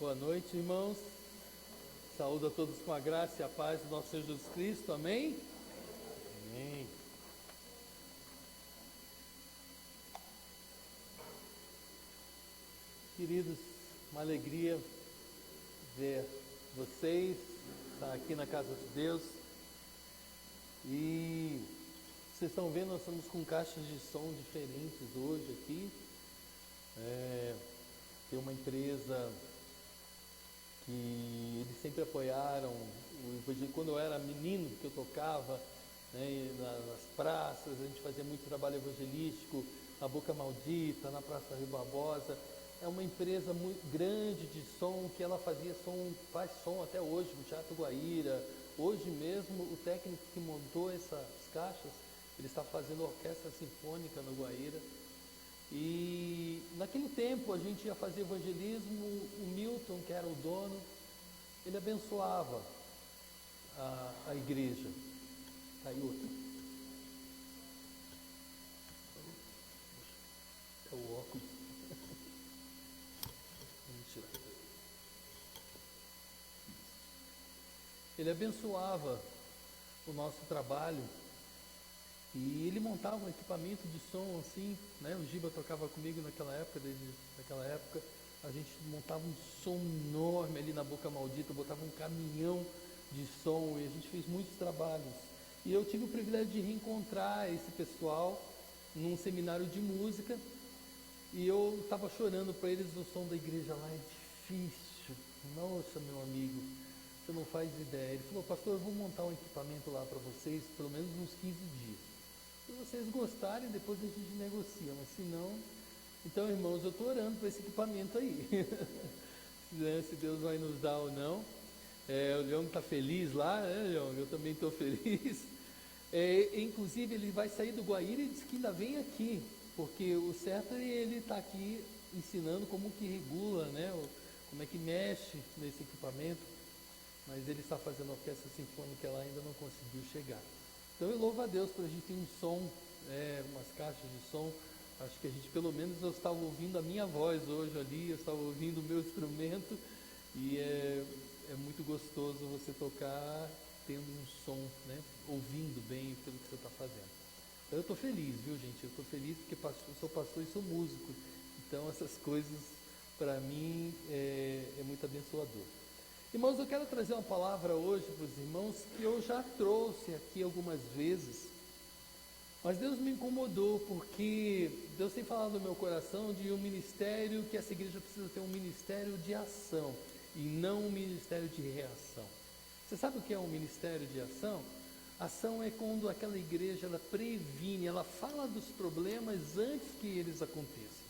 Boa noite, irmãos. Saúdo a todos com a graça e a paz do nosso Senhor Jesus Cristo. Amém? Amém. Queridos, uma alegria ver vocês, estar aqui na casa de Deus. E vocês estão vendo, nós estamos com caixas de som diferentes hoje aqui. Tem uma empresa que eles sempre apoiaram. Quando eu era menino, que eu tocava, né, nas praças, a gente fazia muito trabalho evangelístico, na Boca Maldita, na Praça Rio Barbosa. É uma empresa muito grande de som, que ela faz som até hoje, no Teatro Guaíra. Hoje mesmo, o técnico que montou essas caixas, ele está fazendo orquestra sinfônica no Guaíra. E naquele tempo a gente ia fazer evangelismo, o Milton, que era o dono, ele abençoava a igreja. Tá aí outra. É o óculos. Vamos tirar. Ele abençoava o nosso trabalho. E ele montava um equipamento de som assim, né? O Giba tocava comigo naquela época, a gente montava um som enorme ali na Boca Maldita, botava um caminhão de som e a gente fez muitos trabalhos. E eu tive o privilégio de reencontrar esse pessoal num seminário de música e eu estava chorando para eles, o som da igreja lá é difícil. Nossa, meu amigo, você não faz ideia. Ele falou: pastor, eu vou montar um equipamento lá para vocês, pelo menos uns 15 dias. Se vocês gostarem, depois a gente negocia, mas se não... Então, irmãos, eu estou orando para esse equipamento aí. Se Deus vai nos dar ou não. O Leão está feliz lá, né, Leão? Eu também estou feliz. Inclusive, ele vai sair do Guaíra e diz que ainda vem aqui, porque o certo é ele estar aqui ensinando como que regula, né, como é que mexe nesse equipamento, mas ele está fazendo a orquestra sinfônica lá, ainda não conseguiu chegar. Então eu louvo a Deus por a gente ter um som, umas caixas de som. Acho que a gente, pelo menos, eu estava ouvindo a minha voz hoje ali, eu estava ouvindo o meu instrumento, e é muito gostoso você tocar tendo um som, né, ouvindo bem aquilo que você está fazendo. Então eu estou feliz, viu, gente? Eu estou feliz porque eu sou pastor e sou músico, então essas coisas para mim é muito abençoador. Irmãos, eu quero trazer uma palavra hoje para os irmãos que eu já trouxe aqui algumas vezes, mas Deus me incomodou porque Deus tem falado no meu coração de um ministério, que essa igreja precisa ter um ministério de ação e não um ministério de reação. Você sabe o que é um ministério de ação? Ação é quando aquela igreja ela previne, ela fala dos problemas antes que eles aconteçam.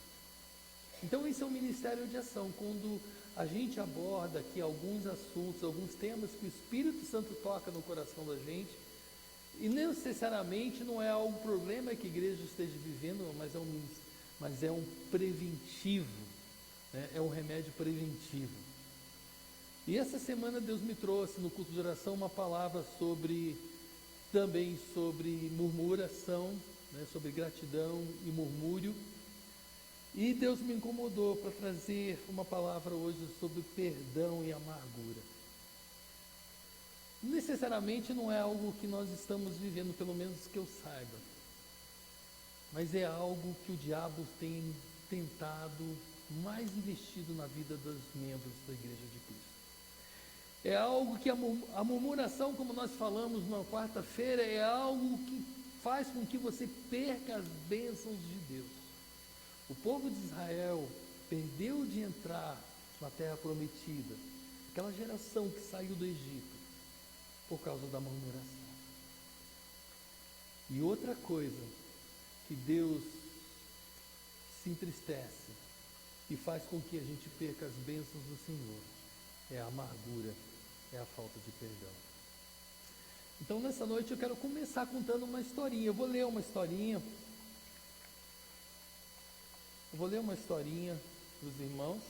Então esse é um ministério de ação, quando a gente aborda aqui alguns assuntos, alguns temas que o Espírito Santo toca no coração da gente, e necessariamente não é algum problema que a igreja esteja vivendo, mas é um preventivo, né? É um remédio preventivo. E essa semana Deus me trouxe no culto de oração uma palavra também sobre murmuração, né? Sobre gratidão e murmúrio. E Deus me incomodou para trazer uma palavra hoje sobre perdão e amargura. Necessariamente não é algo que nós estamos vivendo, pelo menos que eu saiba, mas é algo que o diabo tem tentado mais investido na vida dos membros da Igreja de Cristo. É algo que a murmuração, como nós falamos na quarta-feira, é algo que faz com que você perca as bênçãos de Deus. O povo de Israel perdeu de entrar na terra prometida, aquela geração que saiu do Egito, por causa da murmuração. E outra coisa que Deus se entristece e faz com que a gente perca as bênçãos do Senhor é a amargura, é a falta de perdão. Então nessa noite eu quero começar contando uma historinha. Eu vou ler uma historinha para os irmãos.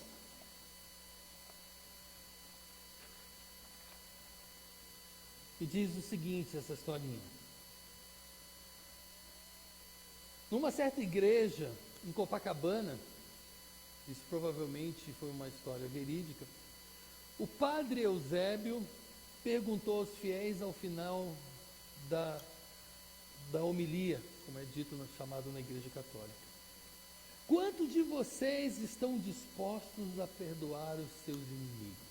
E diz o seguinte, essa historinha. Numa certa igreja em Copacabana, isso provavelmente foi uma história verídica, O padre Eusébio perguntou aos fiéis ao final da, da homilia, como é dito chamado na Igreja Católica: quantos de vocês estão dispostos a perdoar os seus inimigos?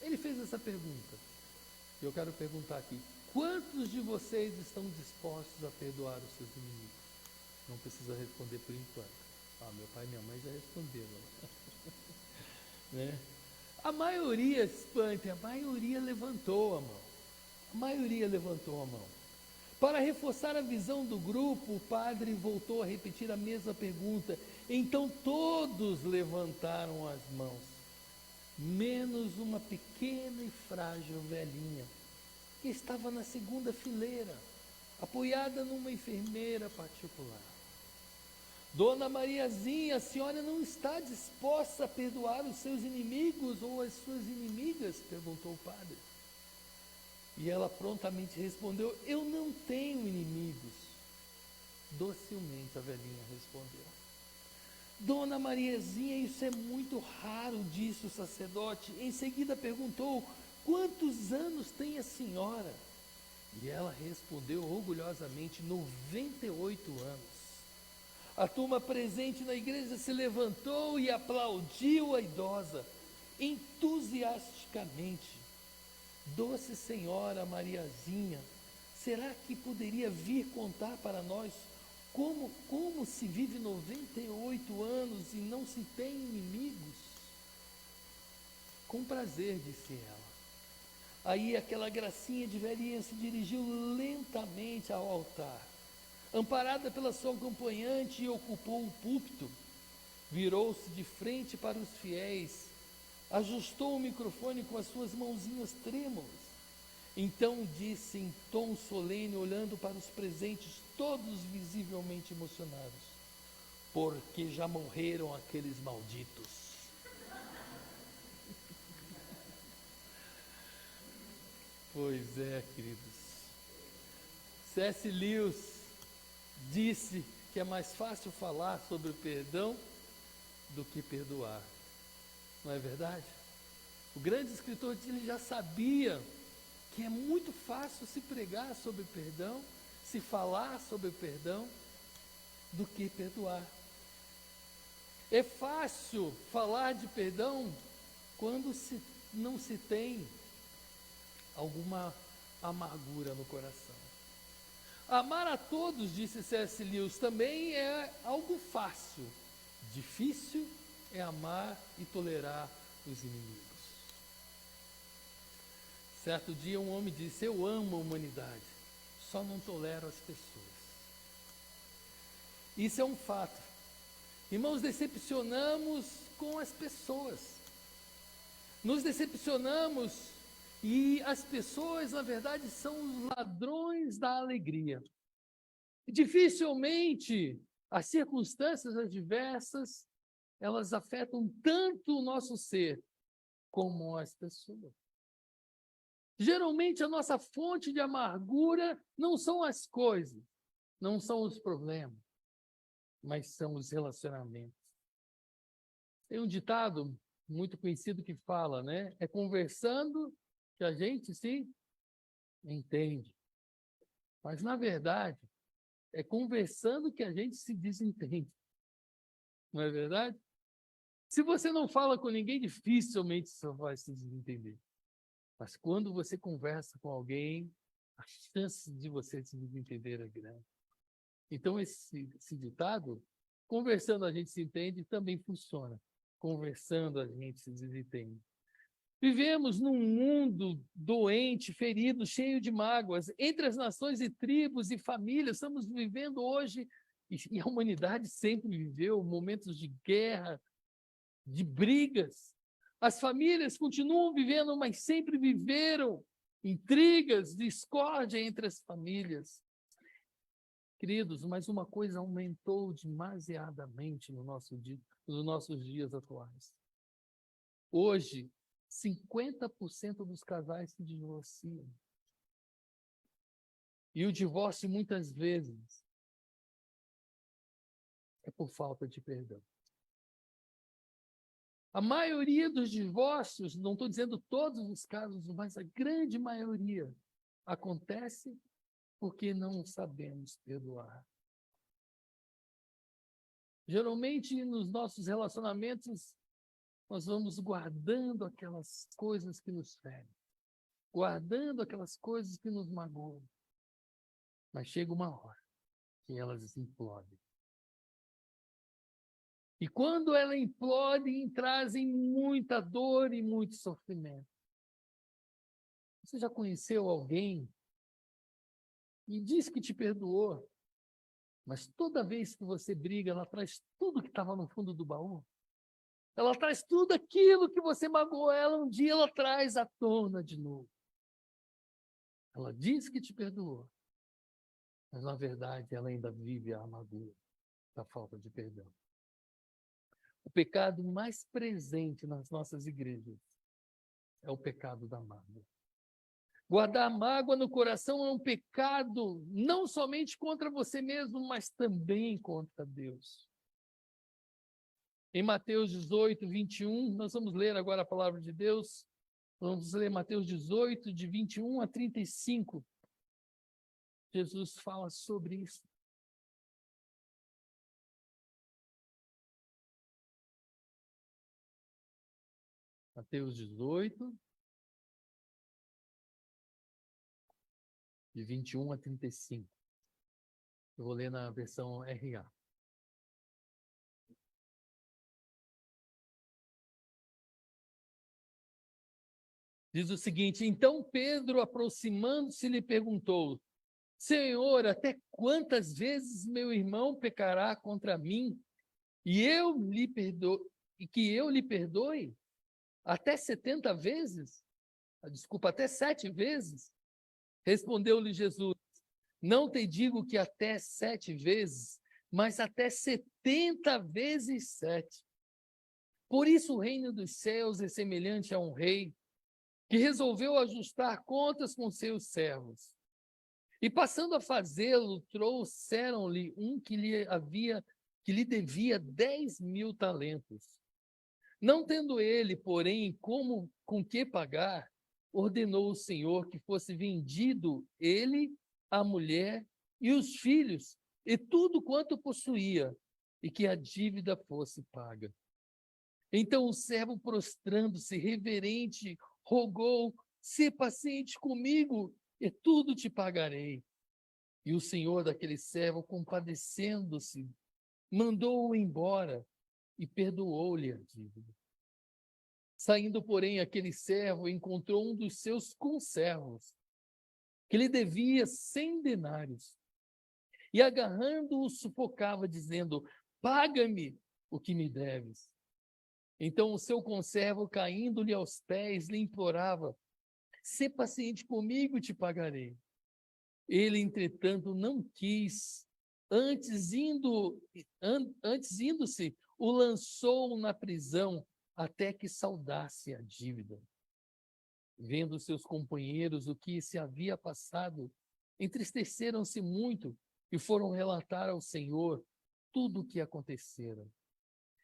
Ele fez essa pergunta. E eu quero perguntar aqui: quantos de vocês estão dispostos a perdoar os seus inimigos? Não precisa responder por enquanto. Meu pai e minha mãe já responderam. Né? A maioria, espante, a maioria levantou a mão. A maioria levantou a mão. Para reforçar a visão do grupo, o padre voltou a repetir a mesma pergunta. Então todos levantaram as mãos, menos uma pequena e frágil velhinha, que estava na segunda fileira, apoiada numa enfermeira particular. Dona Mariazinha, a senhora não está disposta a perdoar os seus inimigos ou as suas inimigas? Perguntou o padre. E ela prontamente respondeu: eu não tenho inimigos. Docilmente a velhinha respondeu: Dona Mariazinha, isso é muito raro, disse o sacerdote. Em seguida perguntou: quantos anos tem a senhora? E ela respondeu orgulhosamente: 98 anos. A turma presente na igreja se levantou e aplaudiu a idosa, entusiasticamente. Doce Senhora Mariazinha, será que poderia vir contar para nós como se vive 98 anos e não se tem inimigos? Com prazer, disse ela. Aí aquela gracinha de velhinha se dirigiu lentamente ao altar, amparada pela sua acompanhante, e ocupou o púlpito. Virou-se de frente para os fiéis, ajustou o microfone com as suas mãozinhas trêmulas. Então disse em tom solene, olhando para os presentes, todos visivelmente emocionados: porque já morreram aqueles malditos. Pois é, queridos. C.S. Lewis disse que é mais fácil falar sobre o perdão do que perdoar. Não é verdade? O grande escritor ele já sabia que é muito fácil se pregar sobre perdão, se falar sobre perdão, do que perdoar. É fácil falar de perdão quando não se tem alguma amargura no coração. Amar a todos, disse C.S. Lewis, também é algo fácil. Difícil é amar e tolerar os inimigos. Certo dia um homem disse: eu amo a humanidade, só não tolero as pessoas. Isso é um fato. Irmãos, decepcionamos com as pessoas. Nos decepcionamos e as pessoas, na verdade, são os ladrões da alegria. Dificilmente as circunstâncias adversas, elas afetam tanto o nosso ser como as pessoas. Geralmente a nossa fonte de amargura não são as coisas, não são os problemas, mas são os relacionamentos. Tem um ditado muito conhecido que fala, né? É conversando que a gente se entende. Mas, na verdade, é conversando que a gente se desentende. Não é verdade? Se você não fala com ninguém, dificilmente você vai se desentender. Mas quando você conversa com alguém, a chance de você se desentender é grande. Então, esse ditado, conversando a gente se entende, também funciona. Conversando a gente se desentende. Vivemos num mundo doente, ferido, cheio de mágoas. Entre as nações e tribos e famílias, estamos vivendo hoje, e a humanidade sempre viveu, momentos de guerra, de brigas. As famílias continuam vivendo, mas sempre viveram intrigas, discórdia entre as famílias. Queridos, mas uma coisa aumentou demasiadamente nos nossos dias atuais. Hoje, 50% dos casais se divorciam. E o divórcio, muitas vezes, é por falta de perdão. A maioria dos divórcios, não estou dizendo todos os casos, mas a grande maioria, acontece porque não sabemos perdoar. Geralmente, nos nossos relacionamentos, nós vamos guardando aquelas coisas que nos ferem, guardando aquelas coisas que nos magoam. Mas chega uma hora que elas implodem. E quando ela implodem, trazem muita dor e muito sofrimento. Você já conheceu alguém e diz que te perdoou, mas toda vez que você briga, ela traz tudo que estava no fundo do baú? Ela traz tudo aquilo que você magoou ela, um dia ela traz à tona de novo. Ela diz que te perdoou, mas na verdade ela ainda vive a amargura da falta de perdão. O pecado mais presente nas nossas igrejas é o pecado da mágoa. Guardar mágoa no coração é um pecado não somente contra você mesmo, mas também contra Deus. Em Mateus 18, 21, nós vamos ler agora a palavra de Deus. Vamos ler Mateus 18, de 21 a 35. Jesus fala sobre isso. Mateus 18, de 21 a 35. Eu vou ler na versão RA. Diz o seguinte: então Pedro, aproximando-se, lhe perguntou: Senhor, até quantas vezes meu irmão pecará contra mim e que eu lhe perdoe? Até 70 vezes? Desculpa, até 7 vezes? Respondeu-lhe Jesus: não te digo que até 7 vezes, mas até 70 vezes 7. Por isso o reino dos céus é semelhante a um rei que resolveu ajustar contas com seus servos. E passando a fazê-lo, trouxeram-lhe um que lhe devia 10.000 talentos. Não tendo ele, porém, com que pagar, ordenou o Senhor que fosse vendido ele, a mulher e os filhos, e tudo quanto possuía, e que a dívida fosse paga. Então o servo, prostrando-se, reverente, rogou: sê paciente comigo, e tudo te pagarei. E o senhor daquele servo, compadecendo-se, mandou-o embora e perdoou-lhe a dívida. Saindo, porém, aquele servo encontrou um dos seus conservos, que lhe devia 100 denários, e agarrando-o, sufocava, dizendo: paga-me o que me deves. Então o seu conservo, caindo-lhe aos pés, lhe implorava: sê paciente comigo e te pagarei. Ele, entretanto, não quis. Antes indo-se, o lançou na prisão até que saudasse a dívida. Vendo seus companheiros o que se havia passado, entristeceram-se muito e foram relatar ao Senhor tudo o que acontecera.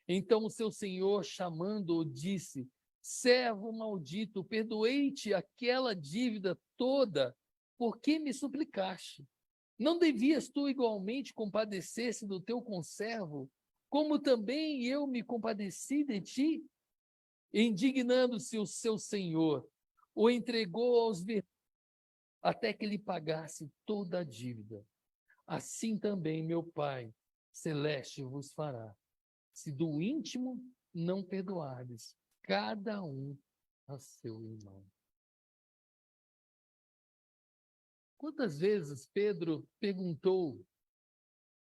Então o seu senhor, chamando-o, disse: servo maldito, perdoei-te aquela dívida toda, por que me suplicaste? Não devias tu igualmente compadecer-se do teu conservo, como também eu me compadeci de ti? Indignando-se o seu senhor, o entregou aos verduгos até que lhe pagasse toda a dívida. Assim também meu Pai celeste vos fará, se do íntimo não perdoardes cada um a seu irmão. Quantas vezes Pedro perguntou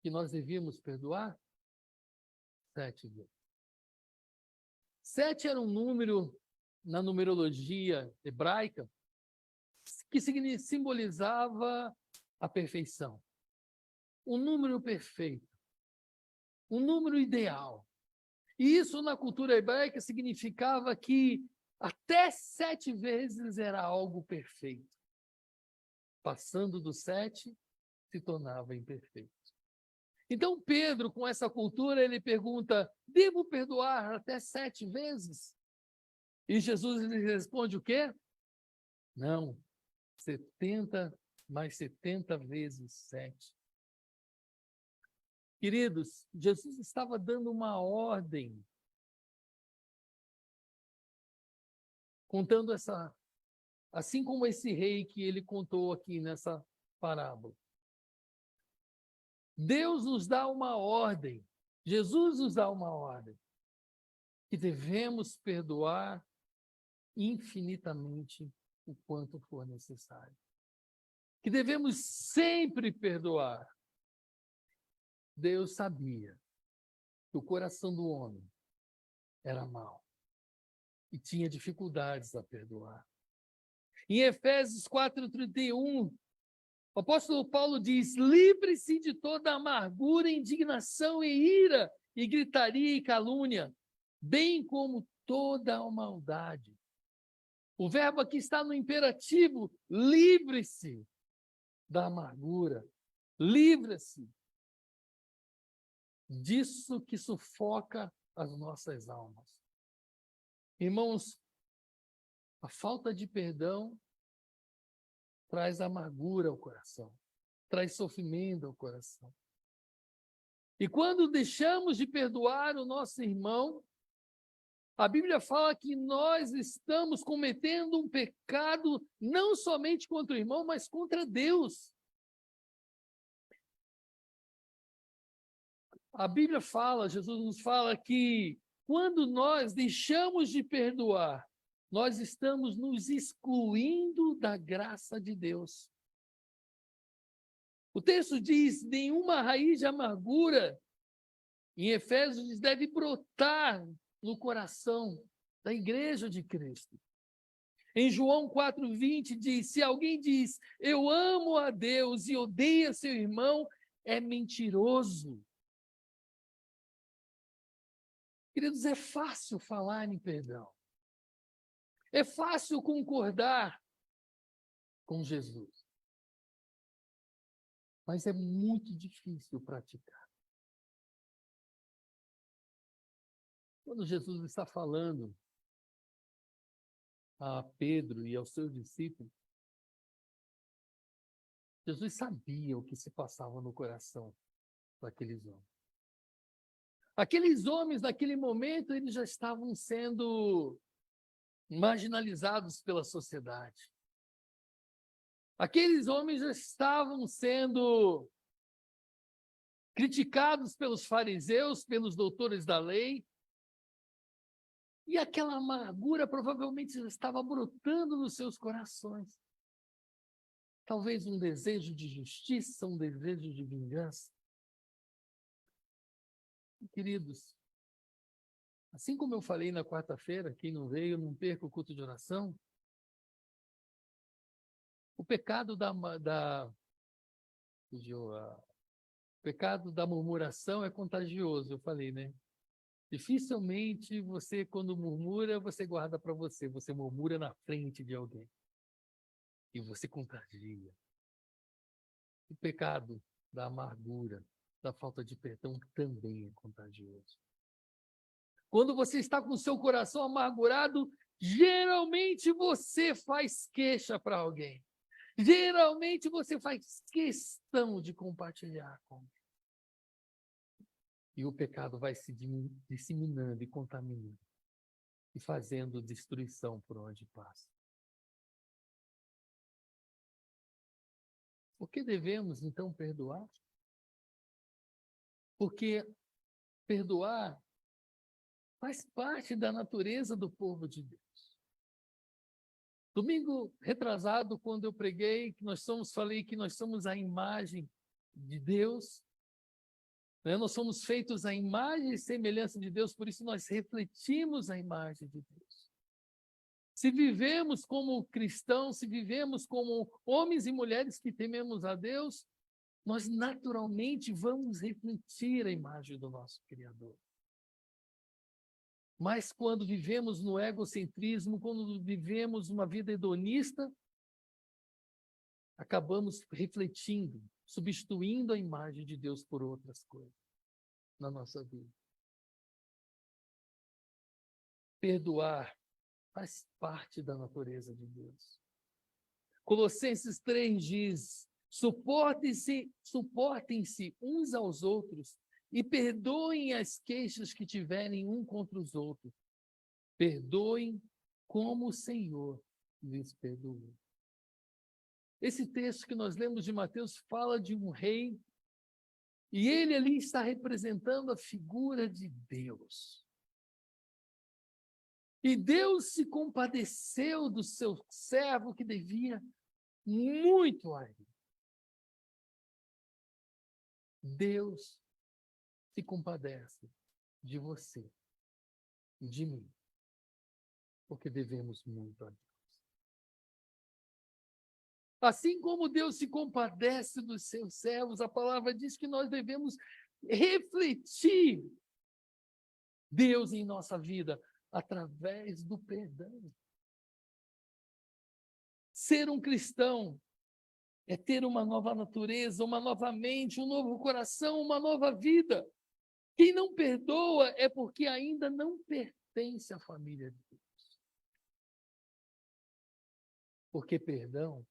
que nós devíamos perdoar? 7 vezes. 7 era um número na numerologia hebraica que simbolizava a perfeição. Um número perfeito. Um número ideal. E isso na cultura hebraica significava que até 7 vezes era algo perfeito. Passando do 7, se tornava imperfeito. Então Pedro, com essa cultura, ele pergunta: devo perdoar até 7 vezes? E Jesus lhe responde o quê? Não, 70 mais 70 vezes 7. Queridos, Jesus estava dando uma ordem, contando assim como esse rei que ele contou aqui nessa parábola. Deus nos dá uma ordem, Jesus nos dá uma ordem, que devemos perdoar infinitamente o quanto for necessário. Que devemos sempre perdoar. Deus sabia que o coração do homem era mau e tinha dificuldades a perdoar. Em Efésios 4:31, o apóstolo Paulo diz: livre-se de toda amargura, indignação e ira, e gritaria e calúnia, bem como toda a maldade. O verbo aqui está no imperativo: livre-se da amargura, livre-se disso que sufoca as nossas almas. Irmãos, a falta de perdão traz amargura ao coração, traz sofrimento ao coração. E quando deixamos de perdoar o nosso irmão, a Bíblia fala que nós estamos cometendo um pecado não somente contra o irmão, mas contra Deus. A Bíblia fala, Jesus nos fala que quando nós deixamos de perdoar, nós estamos nos excluindo da graça de Deus. O texto diz: nenhuma raiz de amargura, em Efésios diz, deve brotar no coração da igreja de Cristo. Em João 4:20 diz: se alguém diz, eu amo a Deus e odeia seu irmão, é mentiroso. Queridos, é fácil falar em perdão. É fácil concordar com Jesus. Mas é muito difícil praticar. Quando Jesus está falando a Pedro e aos seus discípulos, Jesus sabia o que se passava no coração daqueles homens. Aqueles homens, naquele momento, eles já estavam sendo marginalizados pela sociedade. Aqueles homens já estavam sendo criticados pelos fariseus, pelos doutores da lei. E aquela amargura provavelmente já estava brotando nos seus corações. Talvez um desejo de justiça, um desejo de vingança. Queridos, assim como eu falei na quarta-feira, quem não veio, não perca o culto de oração. O pecado o pecado da murmuração é contagioso, eu falei, né? Dificilmente você, quando murmura, você guarda para você. Você murmura na frente de alguém. E você contagia. O pecado da amargura, da falta de perdão também é contagioso. Quando você está com o seu coração amargurado, geralmente você faz queixa para alguém. Geralmente você faz questão de compartilhar com alguém. E o pecado vai se disseminando e contaminando. E fazendo destruição por onde passa. Por que devemos, então, perdoar? Porque perdoar faz parte da natureza do povo de Deus. Domingo retrasado, quando eu preguei, falei que nós somos a imagem de Deus, né? Nós somos feitos à imagem e semelhança de Deus, por isso nós refletimos a imagem de Deus. Se vivemos como cristãos, se vivemos como homens e mulheres que tememos a Deus, nós naturalmente vamos refletir a imagem do nosso Criador. Mas quando vivemos no egocentrismo, quando vivemos uma vida hedonista, acabamos refletindo substituindo a imagem de Deus por outras coisas na nossa vida. Perdoar faz parte da natureza de Deus. Colossenses 3 diz: suportem-se uns aos outros e perdoem as queixas que tiverem um contra os outros. Perdoem como o Senhor lhes perdoou. Esse texto que nós lemos de Mateus fala de um rei, e ele ali está representando a figura de Deus. E Deus se compadeceu do seu servo que devia muito a ele. Deus se compadece de você e de mim, porque devemos muito a Deus. Assim como Deus se compadece dos seus servos, a palavra diz que nós devemos refletir Deus em nossa vida através do perdão. Ser um cristão é ter uma nova natureza, uma nova mente, um novo coração, uma nova vida. Quem não perdoa é porque ainda não pertence à família de Deus. Porque perdão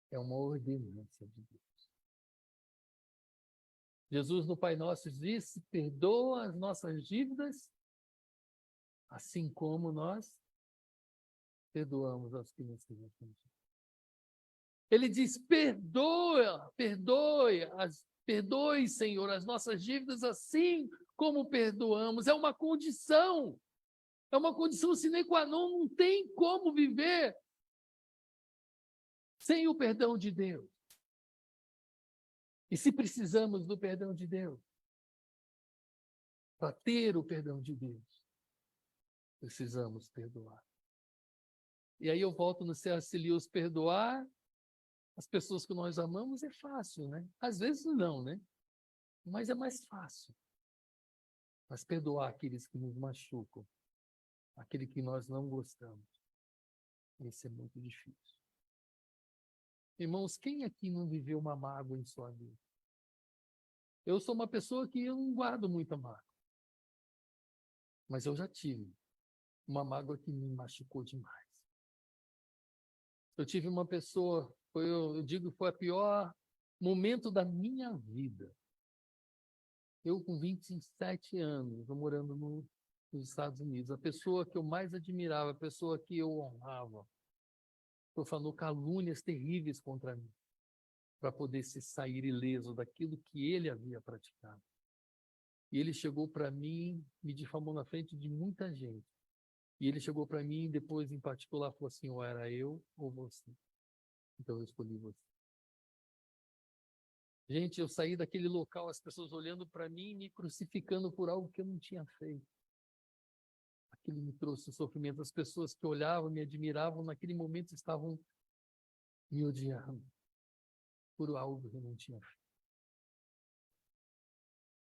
é uma ordenança de Deus. Jesus no Pai Nosso disse: perdoa as nossas dívidas, assim como nós perdoamos aos que nos têm ofendido. Ele diz: perdoe, Senhor, as nossas dívidas, assim como perdoamos. É uma condição sine qua non, não tem como viver sem o perdão de Deus. E se precisamos do perdão de Deus, para ter o perdão de Deus, precisamos perdoar. E aí eu volto no C.S. Lewis: perdoar as pessoas que nós amamos é fácil, né? Às vezes não, né? Mas é mais fácil. Mas perdoar aqueles que nos machucam, aquele que nós não gostamos, isso é muito difícil. Irmãos, quem aqui não viveu uma mágoa em sua vida? Eu sou uma pessoa que eu não guardo muita mágoa. Mas eu já tive uma mágoa que me machucou demais. Eu tive uma pessoa, eu digo que foi o pior momento da minha vida. Eu com 27 anos, eu morando nos Estados Unidos, a pessoa que eu mais admirava, a pessoa que eu honrava, profanou calúnias terríveis contra mim, para poder se sair ileso daquilo que ele havia praticado. E ele chegou para mim, me difamou na frente de muita gente. E ele chegou para mim, depois em particular, falou assim: ou era eu ou você. Então eu escolhi você. Gente, eu saí daquele local, as pessoas olhando para mim, me crucificando por algo que eu não tinha feito. Aquilo me trouxe sofrimento. As pessoas que olhavam, me admiravam, naquele momento estavam me odiando por algo que eu não tinha feito.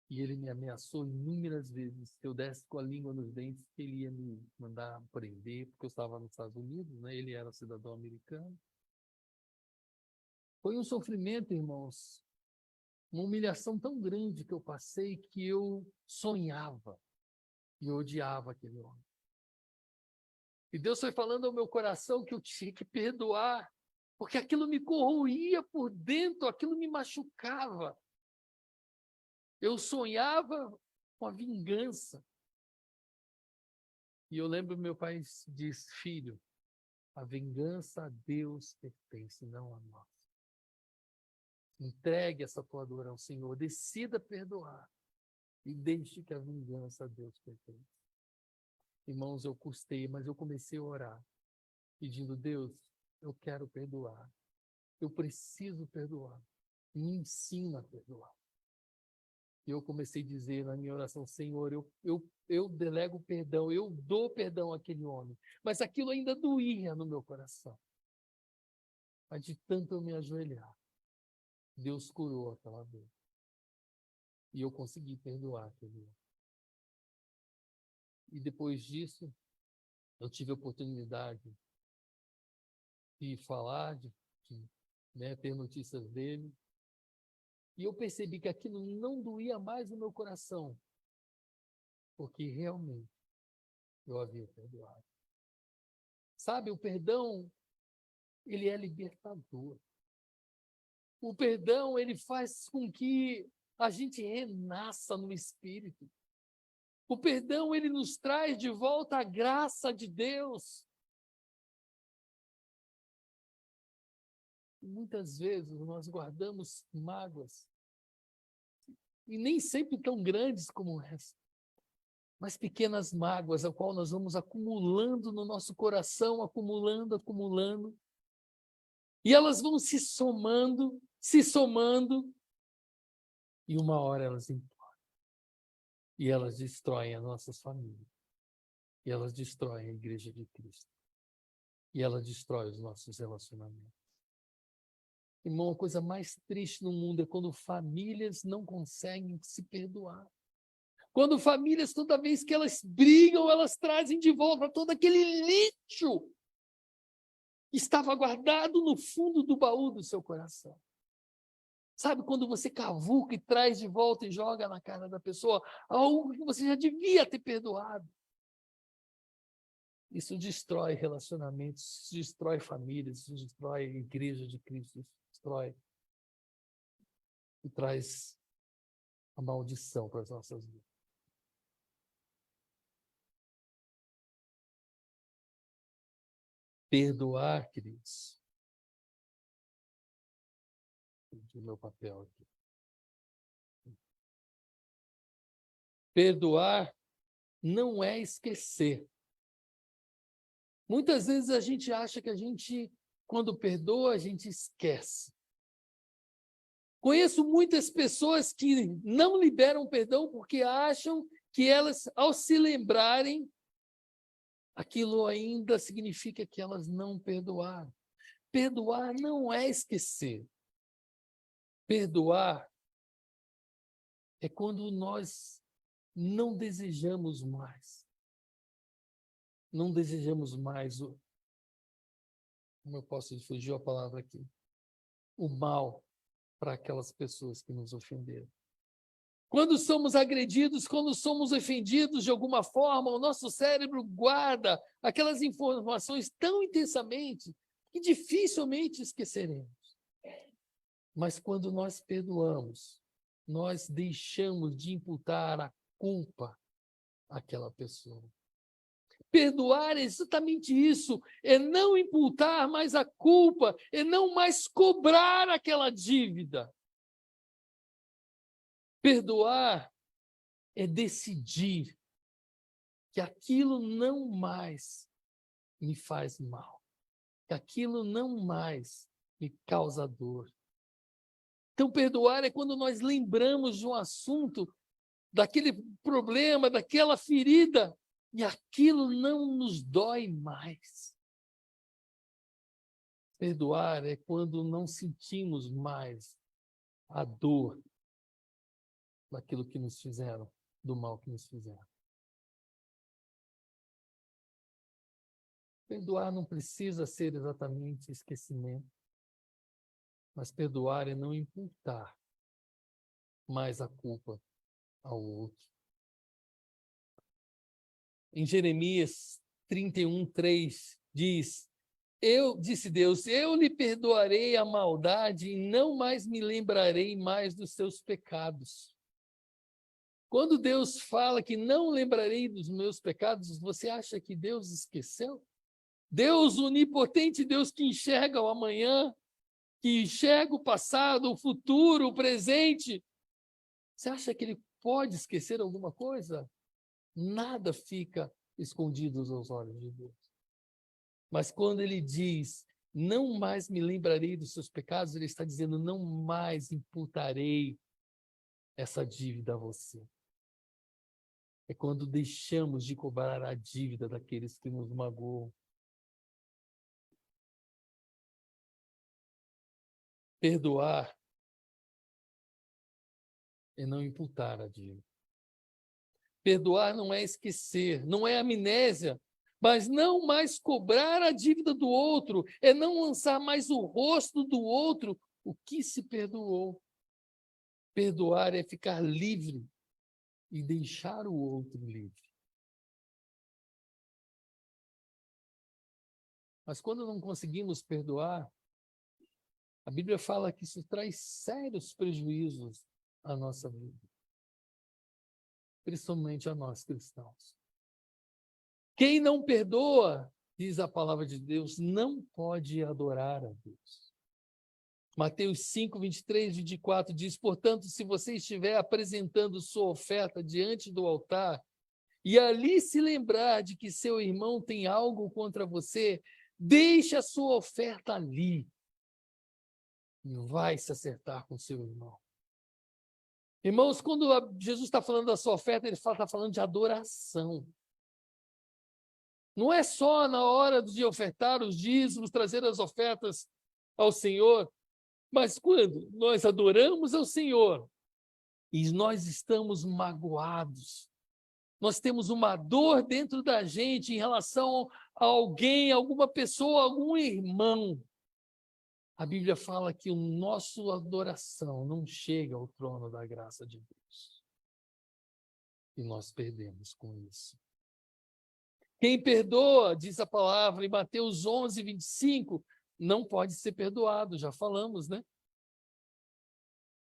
E ele me ameaçou inúmeras vezes. Se eu desse com a língua nos dentes, ele ia me mandar prender, porque eu estava nos Estados Unidos, né? Ele era cidadão americano. Foi um sofrimento, irmãos, uma humilhação tão grande que eu passei, que eu sonhava e odiava aquele homem. E Deus foi falando ao meu coração que eu tinha que perdoar, porque aquilo me corroía por dentro, aquilo me machucava. Eu sonhava com a vingança. E eu lembro meu pai disse: filho, a vingança a Deus pertence, não a nós. Entregue essa tua dor ao Senhor, decida perdoar e deixe que a vingança a Deus pertence. Irmãos, eu custei, mas eu comecei a orar, pedindo: Deus, eu quero perdoar. Eu preciso perdoar. Me ensina a perdoar. E eu comecei a dizer na minha oração: Senhor, eu delego perdão, eu dou perdão àquele homem. Mas aquilo ainda doía no meu coração. Mas de tanto eu me ajoelhar, Deus curou aquela dor. E eu consegui perdoar aquele homem. E depois disso, eu tive a oportunidade de falar, de né, ter notícias dele. E eu percebi que aquilo não doía mais no meu coração, porque realmente eu havia perdoado. Sabe, o perdão, ele é libertador. O perdão, ele faz com que a gente renasça no Espírito. O perdão, ele nos traz de volta a graça de Deus. Muitas vezes nós guardamos mágoas, e nem sempre tão grandes como essa, mas pequenas mágoas, a qual nós vamos acumulando no nosso coração, acumulando, e elas vão se somando, e uma hora elas imploram, e elas destroem as nossas famílias, e elas destroem a igreja de Cristo, e ela destrói os nossos relacionamentos. Irmão, a coisa mais triste no mundo é quando famílias não conseguem se perdoar. Quando famílias, toda vez que elas brigam, elas trazem de volta todo aquele lixo que estava guardado no fundo do baú do seu coração. Sabe, quando você cavuca e traz de volta e joga na cara da pessoa algo que você já devia ter perdoado. Isso destrói relacionamentos, isso destrói famílias, isso destrói a igreja de Cristo, isso destrói e traz a maldição para as nossas vidas. Perdoar, queridos. Perdi o meu papel aqui. Perdoar não é esquecer. Muitas vezes a gente acha que a gente, quando perdoa, a gente esquece. Conheço muitas pessoas que não liberam perdão porque acham que elas, ao se lembrarem, aquilo ainda significa que elas não perdoaram. Perdoar não é esquecer. Perdoar é quando nós não desejamos mais. Não desejamos mais o... Como eu posso fugir a palavra aqui? O mal para aquelas pessoas que nos ofenderam. Quando somos agredidos, quando somos ofendidos de alguma forma, o nosso cérebro guarda aquelas informações tão intensamente que dificilmente esqueceremos. Mas quando nós perdoamos, nós deixamos de imputar a culpa àquela pessoa. Perdoar é exatamente isso, é não imputar mais a culpa, é não mais cobrar aquela dívida. Perdoar é decidir que aquilo não mais me faz mal, que aquilo não mais me causa dor. Então, perdoar é quando nós lembramos de um assunto, daquele problema, daquela ferida, e aquilo não nos dói mais. Perdoar é quando não sentimos mais a dor daquilo que nos fizeram, do mal que nos fizeram. Perdoar não precisa ser exatamente esquecimento, mas perdoar é não imputar mais a culpa ao outro. Em Jeremias 31:3 diz: disse Deus, eu lhe perdoarei a maldade e não mais me lembrarei mais dos seus pecados. Quando Deus fala que não lembrarei dos meus pecados, você acha que Deus esqueceu? Deus onipotente, Deus que enxerga o amanhã, que enxerga o passado, o futuro, o presente. Você acha que ele pode esquecer alguma coisa? Nada fica escondido aos olhos de Deus. Mas quando ele diz, não mais me lembrarei dos seus pecados, ele está dizendo, não mais imputarei essa dívida a você. É quando deixamos de cobrar a dívida daqueles que nos magoam. Perdoar é não imputar a dívida. Perdoar não é esquecer, não é amnésia, mas não mais cobrar a dívida do outro, é não lançar mais o rosto do outro o que se perdoou. Perdoar é ficar livre e deixar o outro livre. Mas quando não conseguimos perdoar, a Bíblia fala que isso traz sérios prejuízos à nossa vida, principalmente a nós cristãos. Quem não perdoa, diz a palavra de Deus, não pode adorar a Deus. Mateus 5, 23, 24 diz: portanto, se você estiver apresentando sua oferta diante do altar, e ali se lembrar de que seu irmão tem algo contra você, deixe a sua oferta ali e vai se acertar com seu irmão. Irmãos, quando Jesus está falando da sua oferta, ele está falando de adoração. Não é só na hora de ofertar os dízimos, trazer as ofertas ao Senhor, mas quando nós adoramos ao Senhor e nós estamos magoados, nós temos uma dor dentro da gente em relação a alguém, alguma pessoa, algum irmão. A Bíblia fala que a nossa adoração não chega ao trono da graça de Deus. E nós perdemos com isso. Quem perdoa, diz a palavra em Mateus 11, 25, não pode ser perdoado, já falamos, né?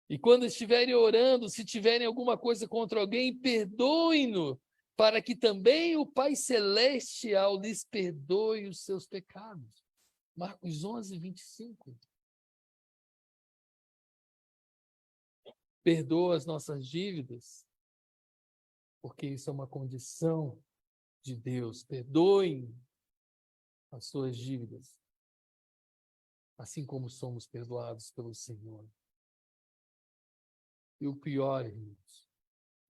E quando estiverem orando, se tiverem alguma coisa contra alguém, perdoem-no, para que também o Pai Celestial lhes perdoe os seus pecados. Marcos 11, 25. Perdoa as nossas dívidas, porque isso é uma condição de Deus. Perdoem as suas dívidas, assim como somos perdoados pelo Senhor. E o pior, irmãos,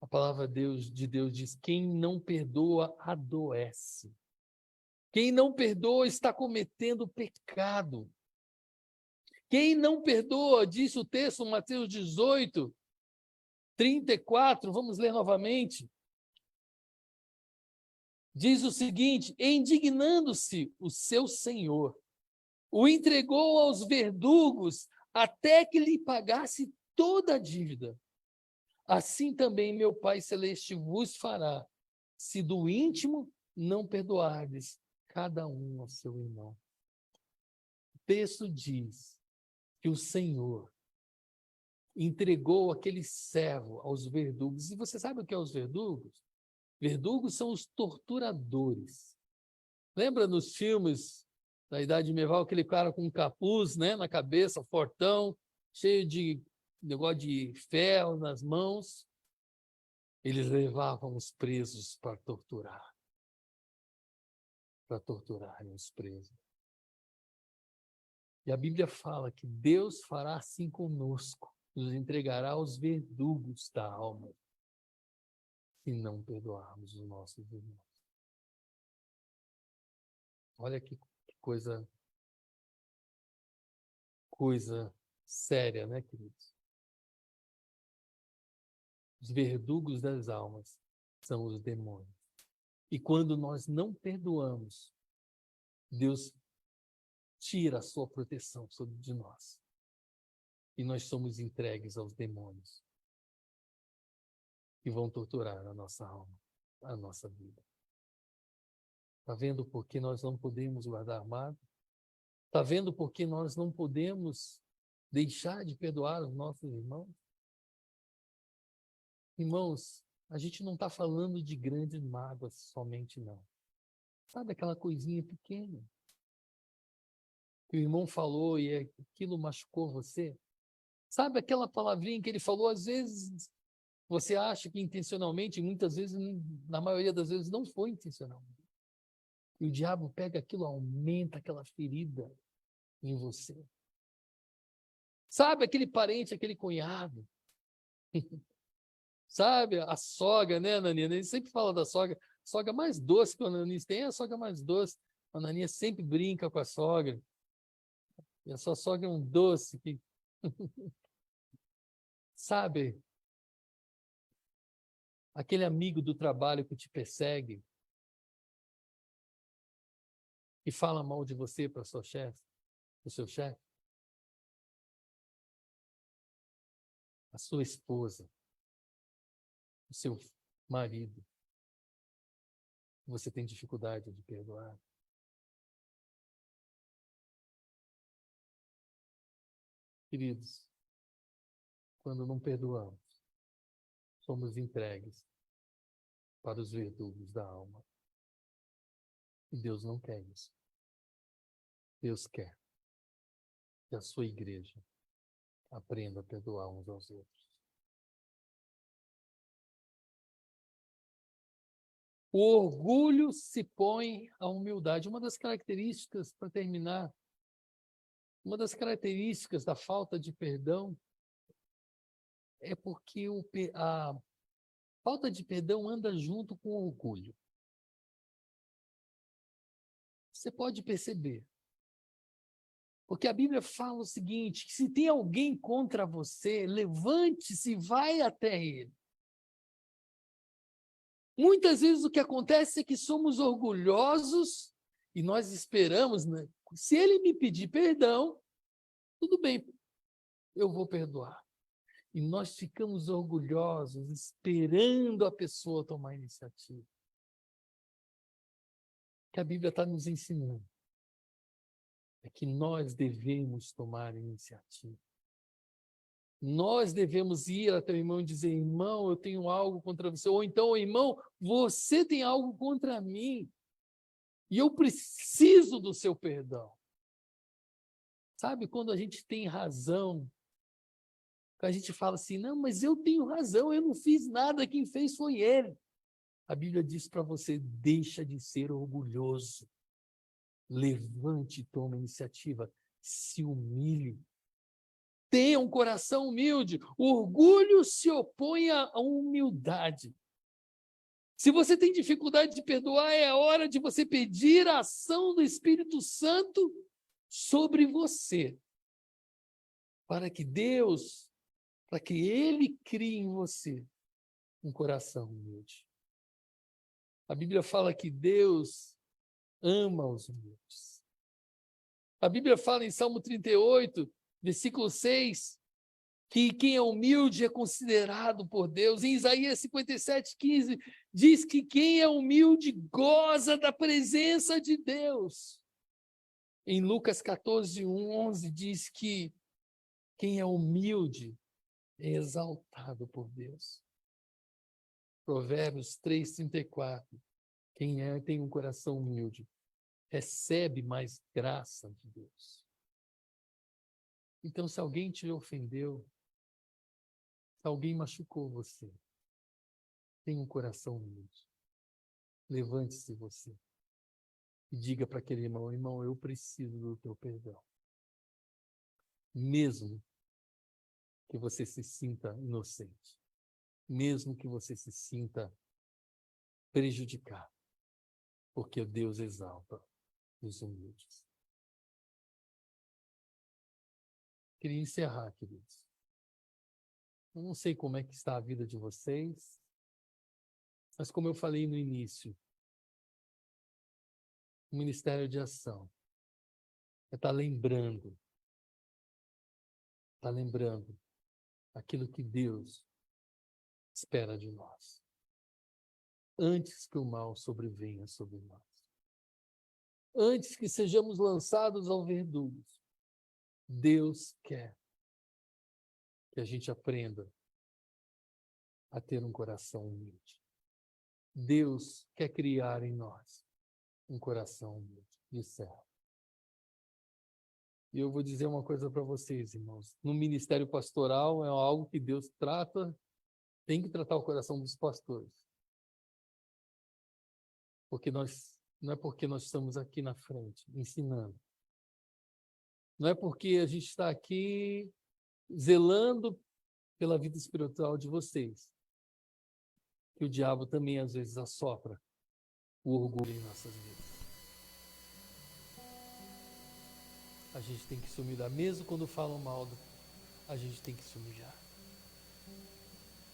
a palavra de Deus diz: quem não perdoa, adoece. Quem não perdoa está cometendo pecado. Quem não perdoa, diz o texto, Mateus 18, 34, vamos ler novamente. Diz o seguinte: indignando-se o seu senhor, o entregou aos verdugos até que lhe pagasse toda a dívida. Assim também meu Pai Celeste vos fará, se do íntimo não perdoardes cada um ao seu irmão. O texto diz que o Senhor entregou aquele servo aos verdugos. E você sabe o que é os verdugos? Verdugos são os torturadores. Lembra nos filmes da Idade Medieval, aquele cara com um capuz, né, na cabeça, fortão, cheio de negócio de ferro nas mãos? Eles levavam os presos para torturarem os presos. E a Bíblia fala que Deus fará assim conosco, nos entregará aos verdugos da alma, se não perdoarmos os nossos irmãos. Olha que coisa séria, né, queridos? Os verdugos das almas são os demônios. E quando nós não perdoamos, Deus tira a sua proteção sobre de nós. E nós somos entregues aos demônios que vão torturar a nossa alma, a nossa vida. Está vendo por que nós não podemos guardar mágoa? Está vendo por que nós não podemos deixar de perdoar os nossos irmãos? Irmãos, a gente não está falando de grandes mágoas somente, não. Sabe aquela coisinha pequena que o irmão falou e aquilo machucou você? Sabe aquela palavrinha que ele falou, às vezes você acha que intencionalmente, muitas vezes, na maioria das vezes, não foi intencionalmente. E o diabo pega aquilo, aumenta aquela ferida em você. Sabe aquele parente, aquele cunhado? Sabe a sogra, né, Ananinha? A gente sempre fala da sogra. A sogra mais doce que o Ananinha tem é a sogra mais doce. A Ananinha sempre brinca com a sogra. E a sua sogra é um doce. Sabe, aquele amigo do trabalho que te persegue, e fala mal de você para sua chefe, o seu chefe, a sua esposa, o seu marido, você tem dificuldade de perdoar? Queridos, quando não perdoamos, somos entregues para os verdugos da alma. E Deus não quer isso. Deus quer que a sua igreja aprenda a perdoar uns aos outros. O orgulho se põe à humildade. Uma das características, para terminar, uma das características da falta de perdão é porque a falta de perdão anda junto com o orgulho. Você pode perceber. Porque a Bíblia fala o seguinte, que se tem alguém contra você, levante-se e vai até ele. Muitas vezes o que acontece é que somos orgulhosos e nós esperamos, né? Se ele me pedir perdão, tudo bem, eu vou perdoar. E nós ficamos orgulhosos, esperando a pessoa tomar iniciativa. O que a Bíblia está nos ensinando é que nós devemos tomar iniciativa. Nós devemos ir até o irmão e dizer, irmão, eu tenho algo contra você. Ou então, irmão, você tem algo contra mim. E eu preciso do seu perdão. Sabe, quando a gente tem razão, a gente fala assim, não, mas eu tenho razão, eu não fiz nada, quem fez foi ele. A Bíblia diz para você, deixa de ser orgulhoso. Levante e tome iniciativa. Se humilhe. Tenha um coração humilde. O orgulho se opõe à humildade. Se você tem dificuldade de perdoar, é a hora de você pedir a ação do Espírito Santo sobre você. Para que Deus, para que Ele crie em você um coração humilde. A Bíblia fala que Deus ama os humildes. A Bíblia fala em Salmo 38, versículo 6, que quem é humilde é considerado por Deus. Em Isaías 57:15, diz que quem é humilde goza da presença de Deus. Em Lucas 14:11, diz que quem é humilde é exaltado por Deus. Provérbios 3:34, quem tem um coração humilde recebe mais graça de Deus. Então, se alguém te ofendeu, se alguém machucou você, tenha um coração humilde. Levante-se você e diga para aquele irmão, irmão, eu preciso do teu perdão. Mesmo que você se sinta inocente, mesmo que você se sinta prejudicado, porque Deus exalta os humildes. Queria encerrar, queridos. Eu não sei como é que está a vida de vocês, mas como eu falei no início, o Ministério de Ação é estar lembrando aquilo que Deus espera de nós, antes que o mal sobrevenha sobre nós. Antes que sejamos lançados ao verdugo, Deus quer que a gente aprenda a ter um coração humilde. Deus quer criar em nós um coração humilde, de servo. E eu vou dizer uma coisa para vocês, irmãos. No ministério pastoral é algo que Deus trata, tem que tratar o coração dos pastores. Porque não é porque nós estamos aqui na frente, ensinando. Não é porque a gente está aqui zelando pela vida espiritual de vocês, que o diabo também às vezes assopra o orgulho em nossas vidas. A gente tem que se humilhar, mesmo quando falam mal, a gente tem que se humilhar.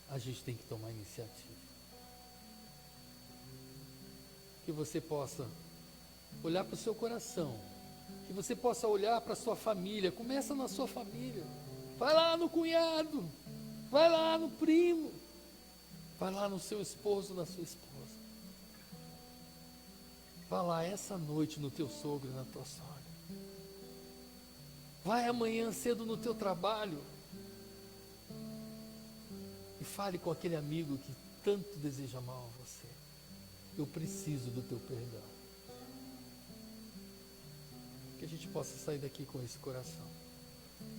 A gente tem que tomar iniciativa. Que você possa olhar para o seu coração, que você possa olhar para a sua família. Começa na sua família, vai lá no cunhado, vai lá no primo, vai lá no seu esposo, na sua esposa, vai lá essa noite no teu sogro e na tua sogra, vai amanhã cedo no teu trabalho e fale com aquele amigo que tanto deseja mal a você. Eu preciso do teu perdão. Que a gente possa sair daqui com esse coração.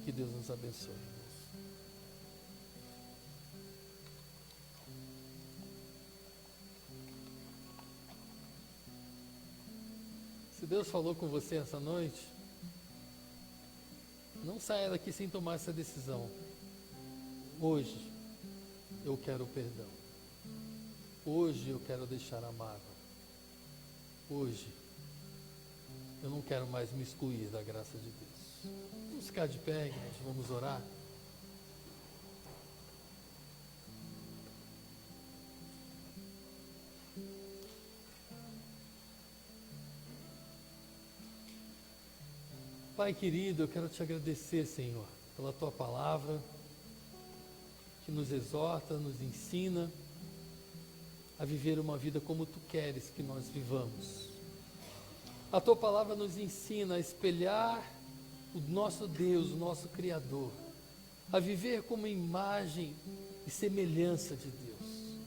Que Deus nos abençoe, irmãos. Se Deus falou com você essa noite, não saia daqui sem tomar essa decisão. Hoje eu quero perdão. Hoje eu quero deixar a mágoa. Hoje eu não quero mais me excluir da graça de Deus. Vamos ficar de pé, igreja, vamos orar. Pai querido, eu quero te agradecer, Senhor, pela tua palavra, que nos exorta, nos ensina a viver uma vida como tu queres que nós vivamos. A tua palavra nos ensina a espelhar o nosso Deus, o nosso Criador, a viver como imagem e semelhança de Deus.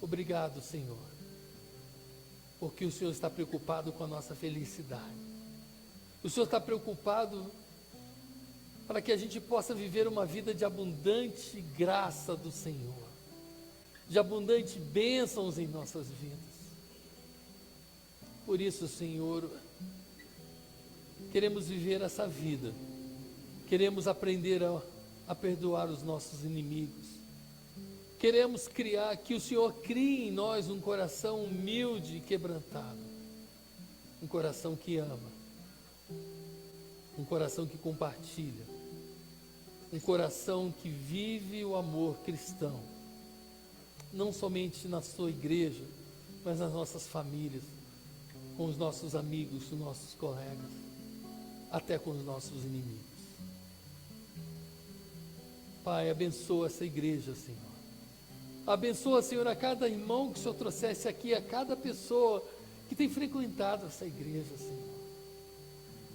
Obrigado, Senhor, porque o Senhor está preocupado com a nossa felicidade. O Senhor está preocupado para que a gente possa viver uma vida de abundante graça do Senhor, de abundante bênçãos em nossas vidas. Por isso, Senhor, queremos viver essa vida, queremos aprender a perdoar os nossos inimigos, queremos que o Senhor crie em nós um coração humilde e quebrantado, um coração que ama, um coração que compartilha, um coração que vive o amor cristão, não somente na sua igreja, mas nas nossas famílias, com os nossos amigos, com os nossos colegas, até com os nossos inimigos. Pai, abençoa essa igreja, Senhor. Abençoa, Senhor, a cada irmão que o Senhor trouxesse aqui, a cada pessoa que tem frequentado essa igreja, Senhor.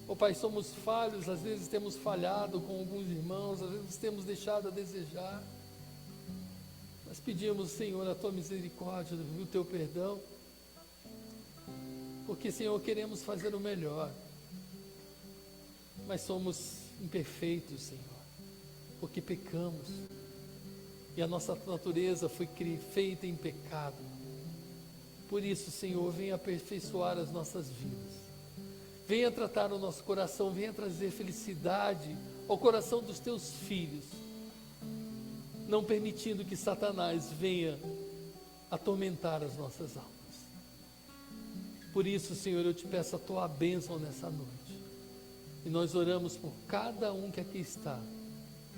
Oh Pai, somos falhos, às vezes temos falhado com alguns irmãos, às vezes temos deixado a desejar. Nós pedimos, Senhor, a Tua misericórdia, o Teu perdão, porque, Senhor, queremos fazer o melhor, mas somos imperfeitos, Senhor, porque pecamos, e a nossa natureza foi feita em pecado. Por isso, Senhor, venha aperfeiçoar as nossas vidas. Venha tratar o nosso coração, venha trazer felicidade ao coração dos teus filhos, não permitindo que Satanás venha atormentar as nossas almas. Por isso, Senhor, eu te peço a tua bênção nessa noite. E nós oramos por cada um que aqui está,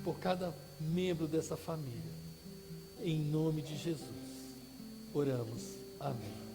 por cada membro dessa família. Em nome de Jesus, oramos. Amém.